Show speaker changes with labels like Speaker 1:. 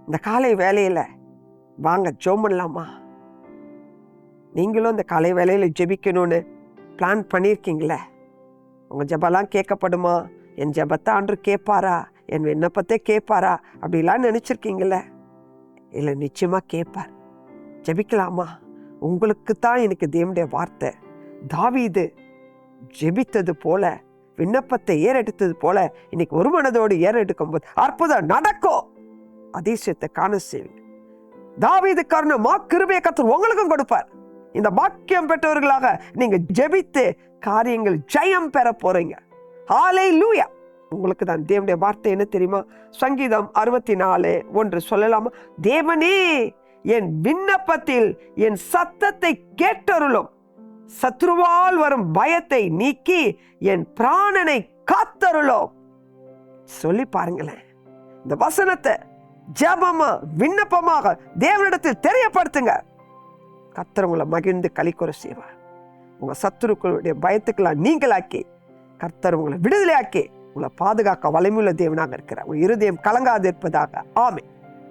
Speaker 1: இந்த காலை வேலையில் வாங்க ஜெபம் பண்ணலாமா? நீங்களும் இந்த காலை வேலையில் ஜெபிக்கணும்னு பிளான் பண்ணியிருக்கீங்களே. உங்கள் ஜெபெல்லாம் கேட்கப்படுமா? என் ஜெபத்தை ஆண்டவர் கேட்பாரா? என் விண்ணப்பத்தை கேட்பாரா? அப்படிலாம் நினச்சிருக்கீங்களே. இல்லை, நிச்சயமாக கேட்பார். ஜெபிக்கலாமா? உங்களுக்கு தான் எனக்கு தேவனுடைய வார்த்தை. தாவீது ஜெபித்தது போல, விண்ணப்பத்தை ஏறெடுத்தது போல இன்னைக்கு ஒரு மனதோடு ஏறெடுக்கும் போது அற்புதம் நடக்கும். அதிசயத்தை காண செய்வீங்க. தாவீதுக்காரன கிருபையை கர்த்தர் உங்களுக்கும் கொடுப்பார். இந்த பாக்கியம் பெற்றவர்களாக நீங்க ஜெபித்து காரியங்கள் ஜெயம் பெற போறீங்க. ஹல்லேலூயா. உங்களுக்கு தான் தேவனுடைய வார்த்தை என்ன தெரியுமா? சங்கீதம் 64:1 சொல்லலாமா? தேவனே, என் விண்ணப்பத்தில் என் சத்தத்தை கேட்டருளும். சத்ருவால் வரும் பயத்தை நீக்கி என் பிராணனை காத்தருளும். சொல்லி பாருங்களேன். இந்த வசனத்தை ஜெபமா விண்ணப்பமாக தேவனிடத்தில் தெரியப்படுத்துங்க. கர்த்தர் உங்களை மகிழ்ந்து களிக்கூற செய்வார். உங்க சத்துருக்களுடைய பயத்துக்கெல்லாம் நீங்களாக்கி கர்த்தர் உங்களை விடுதலையாக்கி உங்களை பாதுகாக்க வலிமையுள்ள தேவனாக இருக்கிறார். உங்கள் இருதயம் கலங்காது இருப்பதாக. ஆமென்.